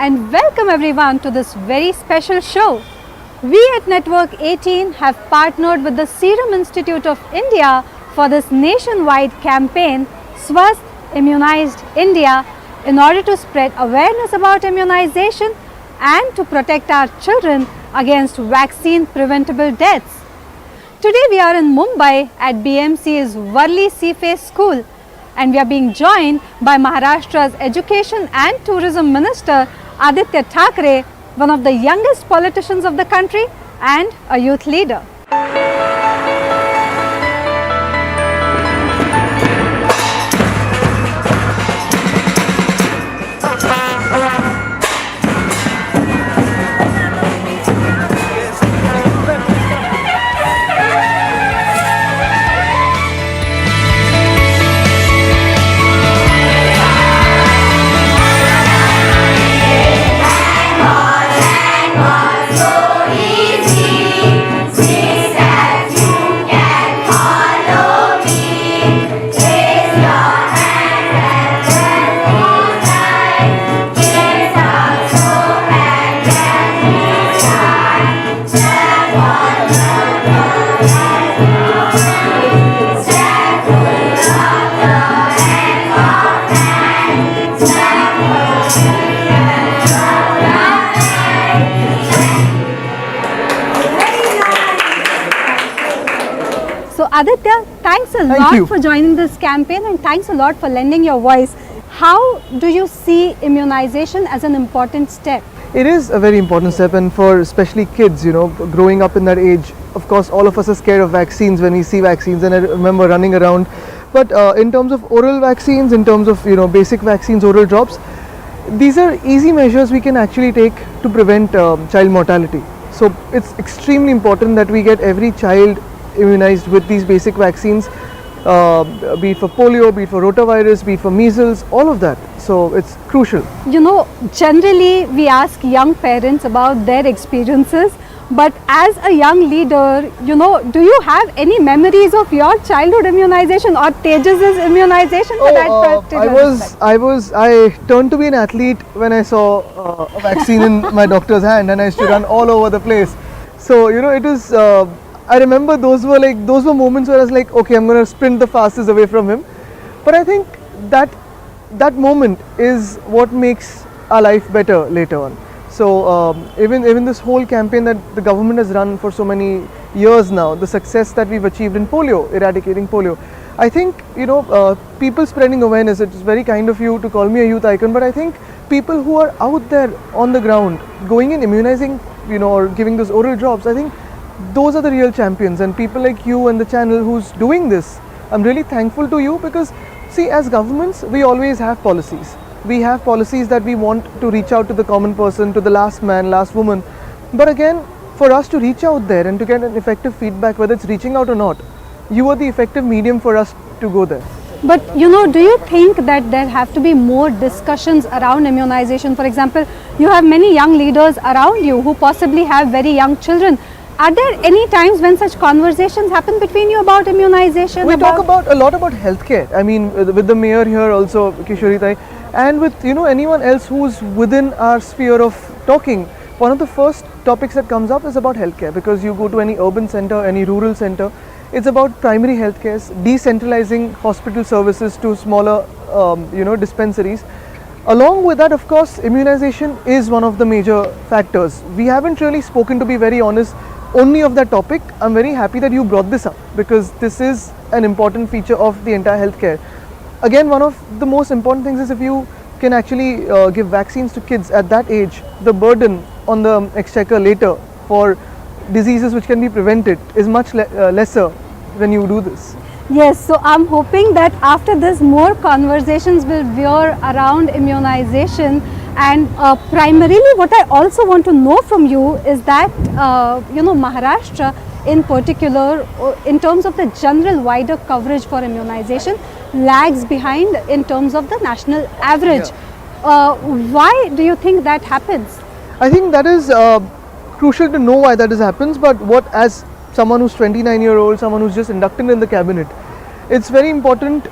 and welcome everyone to this very special show. We at Network 18 have partnered with the Serum Institute of India for this nationwide campaign Swasth Immunized India in order to spread awareness about immunization and to protect our children against vaccine preventable deaths. Today we are in Mumbai at BMC's Worli Seaface School and we are being joined by Maharashtra's Education and Tourism Minister Aditya Thackeray, one of the youngest politicians of the country and a youth leader. So Aditya, thanks a lot for joining this campaign and thanks a lot for lending your voice. How do you see immunization as an important step? It is a very important step, and for especially kids, growing up in that age, of course all of us are scared of vaccines when we see vaccines, and I remember running around. But in terms of oral vaccines, in terms of basic vaccines, oral drops, these are easy measures we can actually take to prevent child mortality. So it's extremely important that we get every child immunized with these basic vaccines, be it for polio, be it for rotavirus, be it for measles, all of that. So it's crucial. Generally we ask young parents about their experiences, but as a young leader, do you have any memories of your childhood immunization or Tejas's immunization for that particular I turned to be an athlete when I saw a vaccine in my doctor's hand, and I used to run all over the place. So it is. I remember those were moments where I was like, okay, I'm going to sprint the fastest away from him. But I think that moment is what makes our life better later on. So even this whole campaign that the government has run for so many years now, the success that we've achieved in polio, eradicating polio, I think people spreading awareness. It's very kind of you to call me a youth icon, but I think people who are out there on the ground, going in immunizing, or giving those oral drops, I think those are the real champions, and people like you and the channel who's doing this, I'm really thankful to you, because see, as governments we always have policies. We have policies that we want to reach out to the common person, to the last man, last woman, but again, for us to reach out there and to get an effective feedback, whether it's reaching out or not, you are the effective medium for us to go there. But do you think that there have to be more discussions around immunization? For example, you have many young leaders around you who possibly have very young children. Are there any times when such conversations happen between you about immunization? We talk a lot about healthcare. I mean, with the mayor here also, Kishori Tai, and with anyone else who's within our sphere of talking. One of the first topics that comes up is about healthcare, because you go to any urban center, any rural center, it's about primary healthcare, decentralizing hospital services to smaller, dispensaries. Along with that, of course, immunization is one of the major factors. We haven't really spoken, to be very honest, only of that topic. I'm very happy that you brought this up, because this is an important feature of the entire healthcare. Again, one of the most important things is if you can actually give vaccines to kids at that age, the burden on the exchequer later for diseases which can be prevented is much lesser when you do this. Yes, so I'm hoping that after this more conversations will veer around immunization, and primarily what I also want to know from you is that Maharashtra in particular, in terms of the general wider coverage for immunization, lags behind in terms of the national average. Why do you think that happens? I think that is crucial to know why that happens, but as someone who's 29-year-old, someone who's just inducted in the cabinet, it's very important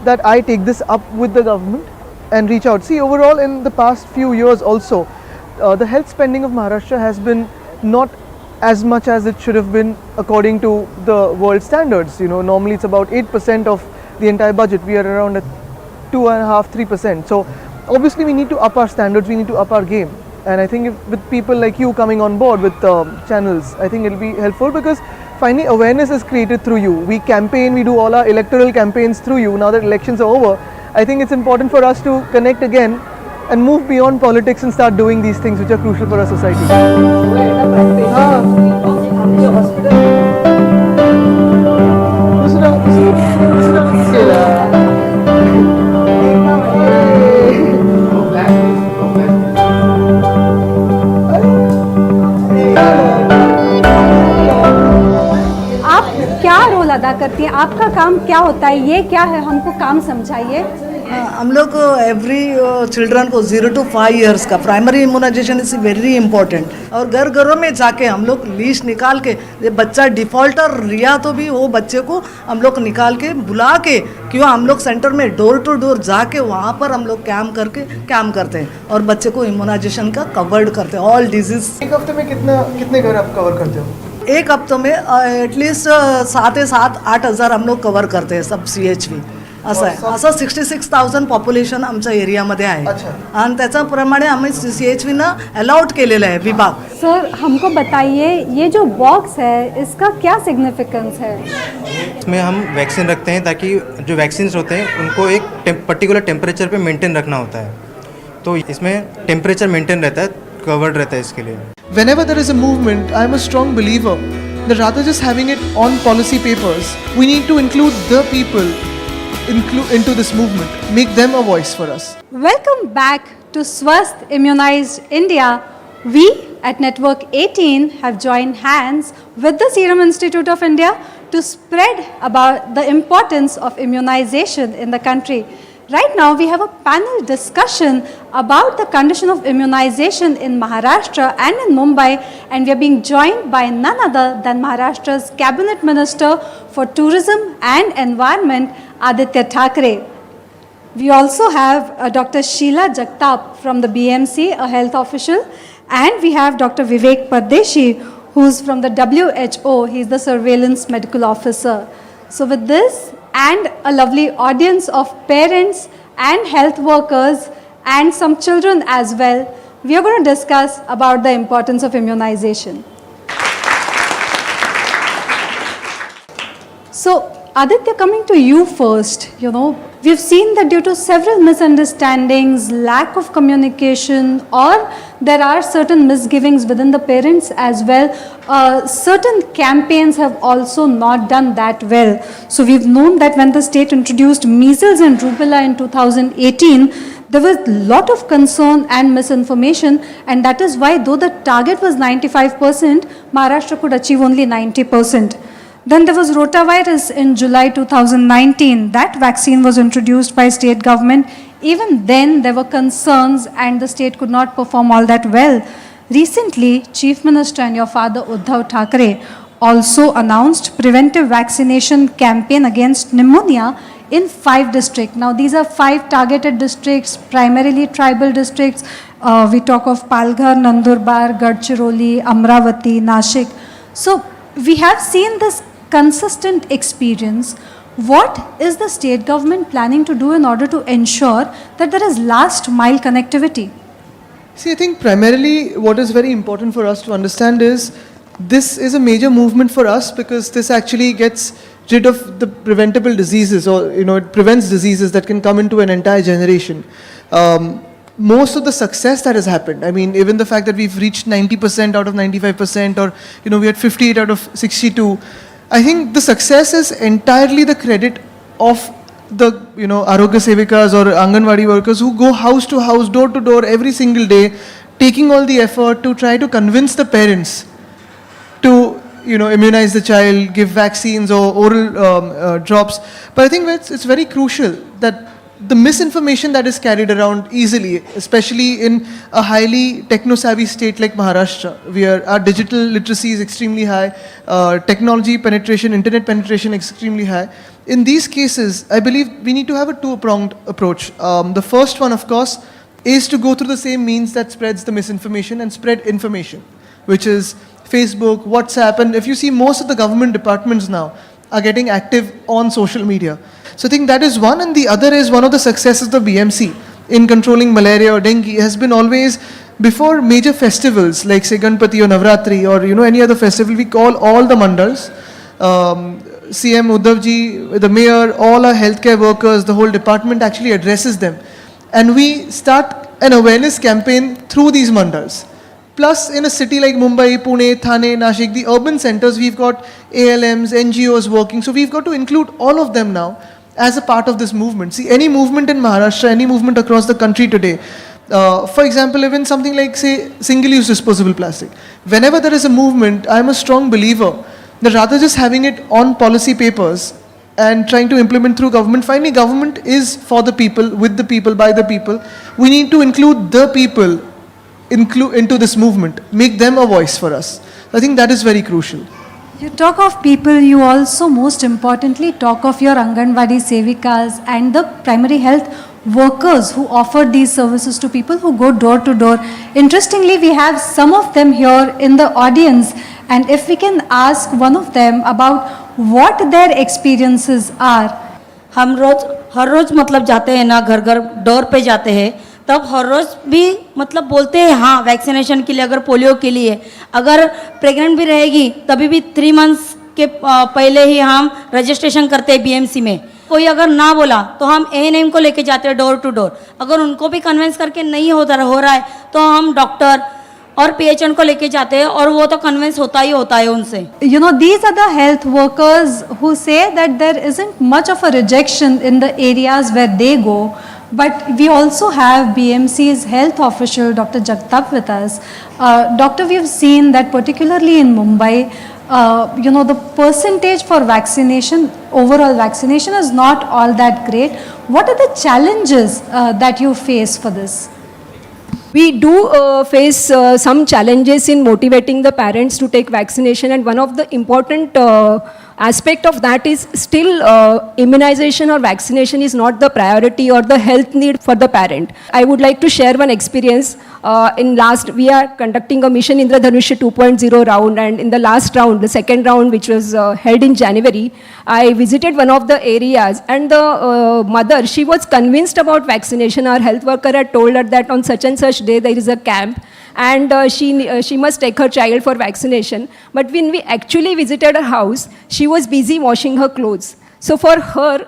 that I take this up with the government and reach out. See, overall in the past few years also, the health spending of Maharashtra has been not as much as it should have been according to the world standards. You know, normally it's about 8% of the entire budget. We are around at 2.5-3%. So obviously we need to up our standards, we need to up our game. And I think if, with people like you coming on board with channels, I think it'll be helpful, because finally awareness is created through you. We campaign, we do all our electoral campaigns through you. Now that elections are over, I think it's important for us to connect again and move beyond politics and start doing these things which are crucial for our society. आप क्या role अदा करती हैं, आपका काम क्या होता है, ये क्या है, हमको काम समझाइए। हम लोग एवरी चिल्ड्रन को 0 to 5 years का primary immunization is very important, और घर घरों में जाके हम लोग लीस्ट निकाल के, ये बच्चा डिफॉल्टर रिया तो भी वो बच्चे को हम लोग निकाल के बुला के, क्यों हम लोग सेंटर में डोर टू डोर जाके वहाँ पर हम लोग कैम्प करते हैं और बच्चे को इम्यूनाइजेशन का कवर्ड करते हैं ऑल डिजीज। एक हफ्ते में कितने घर आप कवर करते हो? एक हफ्ते में एटलीस्ट 7,000-8,000 हम लोग कवर करते हैं सब CHV असं आहे। असं 66,000 पॉप्युलेशन आमच्या एरियामध्ये आहे आणि त्याच्याप्रमाणे आम्ही CHV ना अलॉट केलेलं आहे विभाग। सर हमको बताइए, ये जो बॉक्स है इसका क्या सिग्निफिकेंस है? इसमें हम वैक्सीन रखते हैं ताकि जो वैक्सीन होते हैं उनको एक पर्टिकुलर टेम्परेचर पे मेंटेन रखना होता है, तो इसमें टेम्परेचर मेंटेन रहता है, कवर्ड रहता है इसके लिए। Whenever there is a movement, I am a strong believer that rather just having it on policy papers, we need to include the people into this movement, make them a voice for us. Welcome back to Swasth Immunized India. We at Network 18 have joined hands with the Serum Institute of India to spread about the importance of immunization in the country. Right now we have a panel discussion about the condition of immunization in Maharashtra and in Mumbai, and we are being joined by none other than Maharashtra's Cabinet Minister for Tourism and Environment, Aditya Thackeray. We also have Dr. Sheila Jagtap from the BMC, a health official, and we have Dr. Vivek Pardeshi, who's from the WHO. He's the surveillance medical officer. So with this and a lovely audience of parents and health workers and some children as well, we are going to discuss about the importance of immunization. So Aditya, coming to you first, we've seen that due to several misunderstandings, lack of communication, or there are certain misgivings within the parents as well, certain campaigns have also not done that well. So we've known that when the state introduced measles and rubella in 2018, there was a lot of concern and misinformation, and that is why though the target was 95%, Maharashtra could achieve only 90%. Then there was rotavirus in July 2019. That vaccine was introduced by state government. Even then there were concerns and the state could not perform all that well. Recently, Chief Minister and your father Uddhav Thackeray also announced preventive vaccination campaign against pneumonia in 5 districts. Now these are 5 targeted districts, primarily tribal districts. We talk of Palghar, Nandurbar, Gadchiroli, Amravati, Nashik. So we have seen this consistent experience. What is the state government planning to do in order to ensure that there is last mile connectivity? See, I think primarily what is very important for us to understand is this is a major movement for us, because this actually gets rid of the preventable diseases, or it prevents diseases that can come into an entire generation. Most of the success that has happened, I mean, even the fact that we've reached 90% out of 95%, or we had 58 out of 62, I think the success is entirely the credit of the Arogya Sevikas or Anganwadi workers who go house to house, door to door every single day, taking all the effort to try to convince the parents to immunize the child, give vaccines or oral drops. But I think it's very crucial that the misinformation that is carried around easily, especially in a highly techno-savvy state like Maharashtra, our digital literacy is extremely high, technology penetration, internet penetration extremely high. In these cases, I believe we need to have a two-pronged approach. The first one, of course, is to go through the same means that spreads the misinformation and spread information, which is Facebook, WhatsApp, and if you see most of the government departments now are getting active on social media. So I think that is one, and the other is one of the successes of BMC in controlling malaria or dengue has been always before major festivals like say Ganpati or Navratri or any other festival, we call all the mandals, CM Uddhav ji, the mayor, all our healthcare workers, the whole department actually addresses them. And we start an awareness campaign through these mandals. Plus, in a city like Mumbai, Pune, Thane, Nashik, the urban centers, we've got ALMs, NGOs working. So we've got to include all of them now as a part of this movement. See, any movement in Maharashtra, any movement across the country today, for example, even something like, say, single-use disposable plastic. Whenever there is a movement, I'm a strong believer that rather just having it on policy papers and trying to implement through government, finally government is for the people, with the people, by the people. We need to include the people into this movement, make them a voice for us. I think that is very crucial. You talk of people, you also most importantly talk of your Anganwadi Sevikas and the primary health workers who offer these services to people who go door to door. Interestingly, we have some of them here in the audience, and if we can ask one of them about what their experiences are. हम हर रोज़ मतलब जाते हैं ना, घर घर door पे जाते हैं, तब हर रोज़ भी मतलब बोलते हैं हाँ वैक्सीनेशन के लिए, अगर पोलियो के लिए, अगर प्रेग्नेंट भी रहेगी तभी भी 3 मंथ्स के पहले ही हम रजिस्ट्रेशन करते हैं बीएमसी में. कोई अगर ना बोला तो हम एएनएम को लेके जाते हैं डोर टू डोर. अगर उनको भी कन्विंस करके नहीं हो रहा है तो हम डॉक्टर और पीएचएन को लेके जाते हैं, और वो तो कन्विंस होता है उनसे. These are the health workers who say that there isn't much of a rejection in the areas where they go. But we also have BMC's health official, Dr. Jagtap, with us. Doctor, we've seen that particularly in Mumbai, the percentage for vaccination, overall vaccination is not all that great. What are the challenges that you face for this? We do face some challenges in motivating the parents to take vaccination, and one of the important aspect of that is still immunization or vaccination is not the priority or the health need for the parent. I would like to share one experience. We are conducting a Mission Indradhanush 2.0 round, and in the last round, the second round, which was held in January, I visited one of the areas, and the mother, she was convinced about vaccination. Our health worker had told her that on such and such day there is a camp, and she must take her child for vaccination. But when we actually visited her house, she was busy washing her clothes. So for her,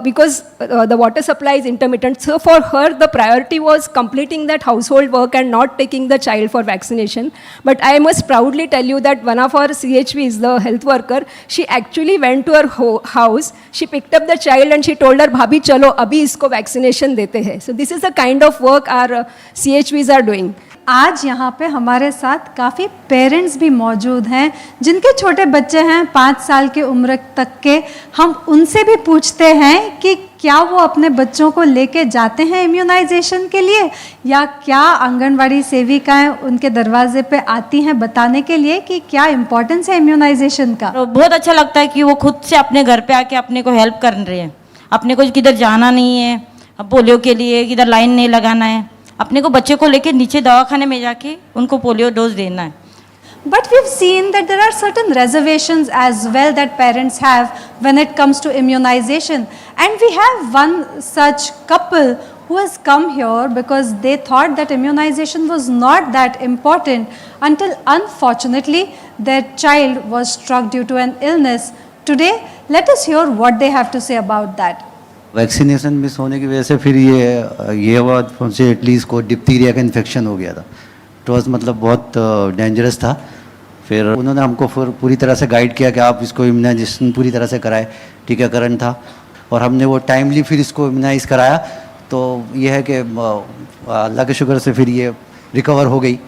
because the water supply is intermittent, so for her the priority was completing that household work and not taking the child for vaccination. But I must proudly tell you that one of our CHVs, the health worker, she actually went to her house, she picked up the child and she told her, "Bhabhi, chalo, abhi isko vaccination dete hai." So this is the kind of work our CHVs are doing. आज यहाँ पे हमारे साथ काफ़ी parents भी मौजूद हैं जिनके छोटे बच्चे हैं 5 साल की उम्र तक के. हम उनसे भी पूछते हैं कि क्या वो अपने बच्चों को लेके जाते हैं इम्यूनाइजेशन के लिए, या क्या आंगनवाड़ी सेविकाएं उनके दरवाजे पे आती हैं बताने के लिए कि क्या इम्पोर्टेंस है इम्यूनाइजेशन का. बहुत अच्छा लगता है कि वो खुद से अपने घर पे आके अपने को हेल्प कर रहे हैं. अपने को किधर जाना नहीं है पोलियो के लिए, किधर लाइन नहीं लगाना है, अपने को बच्चे को लेके नीचे दवाखाने में जाके उनको पोलियो डोज देना है. But we've seen that there are certain reservations as well that parents have when it comes to immunization. And we have one such couple who has come here because they thought that immunization was not that important until unfortunately their child was struck due to an illness. Today, let us hear what they have to say about that. Vaccination miss होने की वजह से फिर ये हुआ उनसे at least को diphtheria का इन्फेक्शन हो गया था. इट वॉज मतलब बहुत डेंजरस था. फिर उन्होंने हमको फिर पूरी तरह से गाइड किया कि आप इसको इम्यूनाइजेशन पूरी तरह से कराएं. टीकाकरण था और हमने वो टाइमली फिर इसको इम्यूनाइज कराया. तो ये है कि अल्लाह के शुक्र से फिर ये रिकवर हो गई.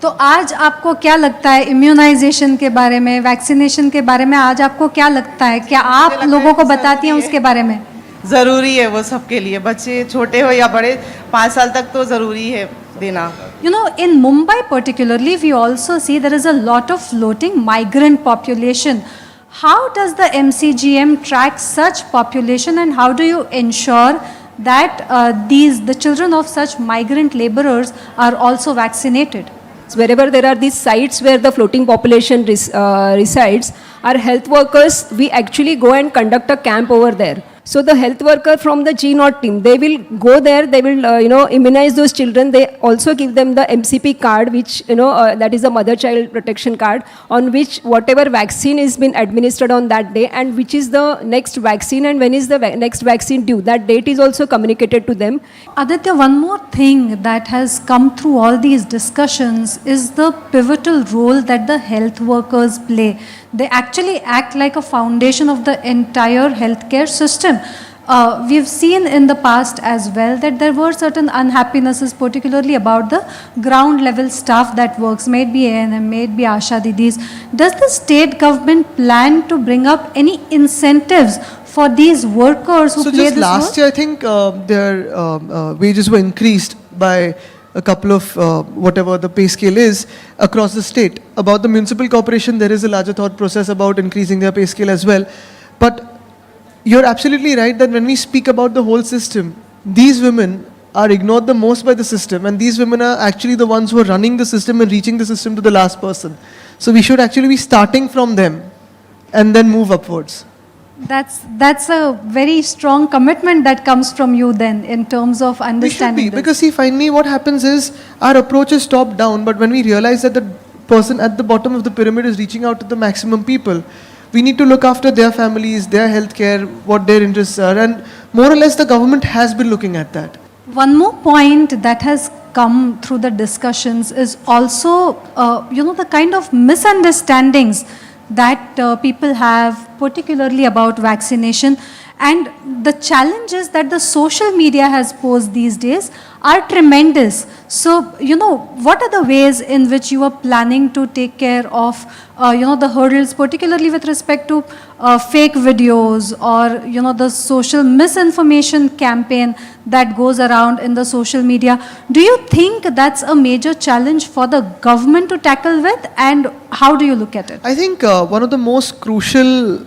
तो आज आपको क्या लगता है इम्यूनाइजेशन के बारे में, वैक्सीनेशन के बारे में, आज आपको क्या लगता है, क्या आप लोगों को बताती हैं उसके बारे में? ज़रूरी है वो सबके लिए, बच्चे छोटे हो या बड़े, 5 साल तक तो ज़रूरी है देना. In Mumbai particularly, we also see there is a lot of floating migrant population. How does the MCGM track such population, and how do you ensure that the children of such migrant laborers are also vaccinated. Wherever there are these sites where the floating population resides, our health workers, we actually go and conduct a camp over there. So the health worker from the G0 team, they will go there, they will, immunize those children. They also give them the MCP card, which, that is a mother-child protection card, on which whatever vaccine is been administered on that day and which is the next vaccine and when is the next vaccine due. That date is also communicated to them. Aditya, one more thing that has come through all these discussions is the pivotal role that the health workers play. They actually act like a foundation of the entire healthcare system. We've seen in the past as well that there were certain unhappinesses, particularly about the ground level staff that works, may it be ANM, may it be Asha Didis. Does the state government plan to bring up any incentives for these workers who So play just this last role? year, I think their wages were increased by a couple of whatever the pay scale is across the state. About the municipal corporation, there is a larger thought process about increasing their pay scale as well. But you're absolutely right that when we speak about the whole system, these women are ignored the most by the system, and these women are actually the ones who are running the system and reaching the system to the last person. So we should actually be starting from them and then move upwards. That's a very strong commitment that comes from you then in terms of We should understanding be, this. because see, finally what happens is our approach is top down, but when we realize that the person at the bottom of the pyramid is reaching out to the maximum people, we need to look after their families, their healthcare, what their interests are, and more or less the government has been looking at that. One more point that has come through the discussions is also, the kind of misunderstandings that people have, particularly about vaccination, and the challenges that the social media has posed these days are tremendous. So, what are the ways in which you are planning to take care of, the hurdles, particularly with respect to fake videos or, the social misinformation campaign that goes around in the social media? Do you think that's a major challenge for the government to tackle with, and how do you look at it? I think one of the most crucial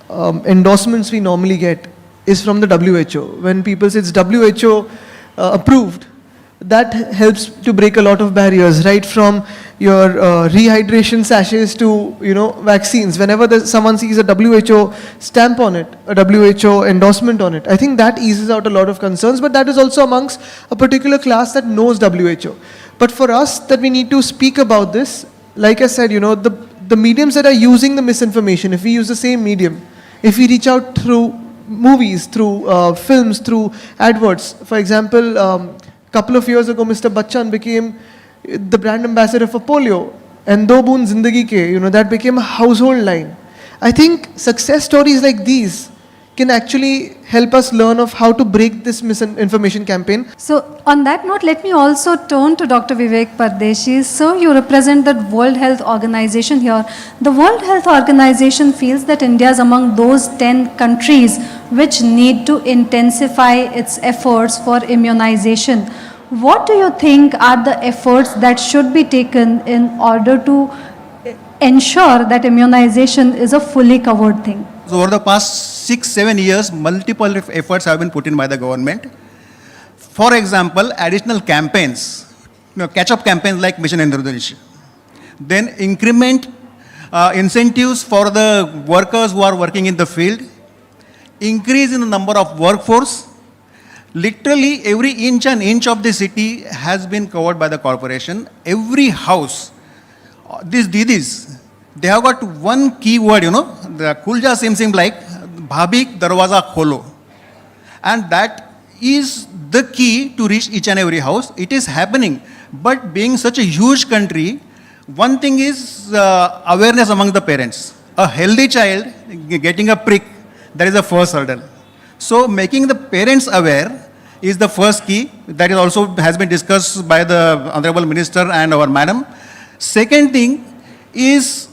endorsements we normally get is from the WHO. When people say it's WHO approved, that helps to break a lot of barriers, right from your rehydration sachets to vaccines. Whenever someone sees a WHO stamp on it, a WHO endorsement on it, I think that eases out a lot of concerns. But that is also amongst a particular class that knows WHO. But for us, that we need to speak about this, like I said, the mediums that are using the misinformation, if we use the same medium, if we reach out through movies, through films, through adverts. For example, couple of years ago, Mr. Bachchan became the brand ambassador for polio, and Do Boon Zindagi Ke, that became a household line. I think success stories like these can actually help us learn of how to break this misinformation campaign. So, on that note, let me also turn to Dr. Vivek Pardeshi. So, you represent the World Health Organization here. The World Health Organization feels that India is among those 10 countries which need to intensify its efforts for immunization. What do you think are the efforts that should be taken in order to ensure that immunization is a fully covered thing? So over the past 6-7 years, multiple efforts have been put in by the government. For example, additional campaigns, catch-up campaigns like Mission Indradhanush. Then increment incentives for the workers who are working in the field. Increase in the number of workforce. Literally every inch and inch of the city has been covered by the corporation. Every house, these Didis, they have got one key word, the Kulja seems like Bhabik Darwaza Kholo. And that is the key to reach each and every house. It is happening. But being such a huge country, one thing is awareness among the parents. A healthy child getting a prick, that is the first hurdle. So making the parents aware is the first key. That is also has been discussed by the Honorable Minister and our Madam. Second thing is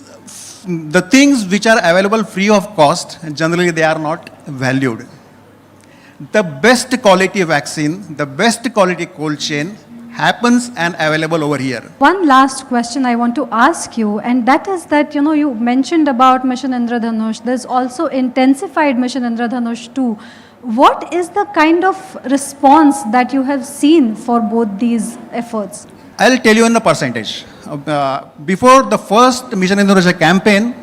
the things which are available free of cost, generally they are not valued. The best quality vaccine, the best quality cold chain happens and available over here. One last question I want to ask you, and that is that, you mentioned about Mission Indradhanush. There's also intensified Mission Indradhanush 2. What is the kind of response that you have seen for both these efforts? I'll tell you in the percentage. Before the first Mission Indonesian campaign,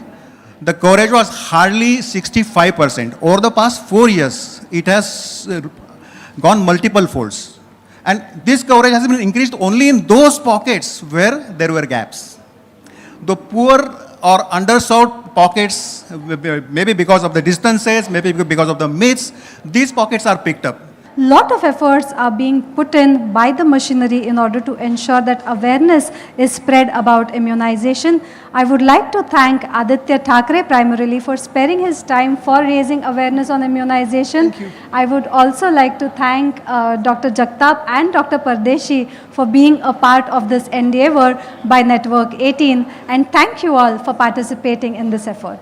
the coverage was hardly 65%. Over the past 4 years, it has gone multiple folds. And this coverage has been increased only in those pockets where there were gaps. The poor or underserved pockets, maybe because of the distances, maybe because of the myths, these pockets are picked up. Lot of efforts are being put in by the machinery in order to ensure that awareness is spread about immunization. I would like to thank Aditya Thackeray primarily for sparing his time for raising awareness on immunization. I would also like to thank Dr. Jagtap and Dr. Pardeshi for being a part of this endeavor by Network 18, and thank you all for participating in this effort.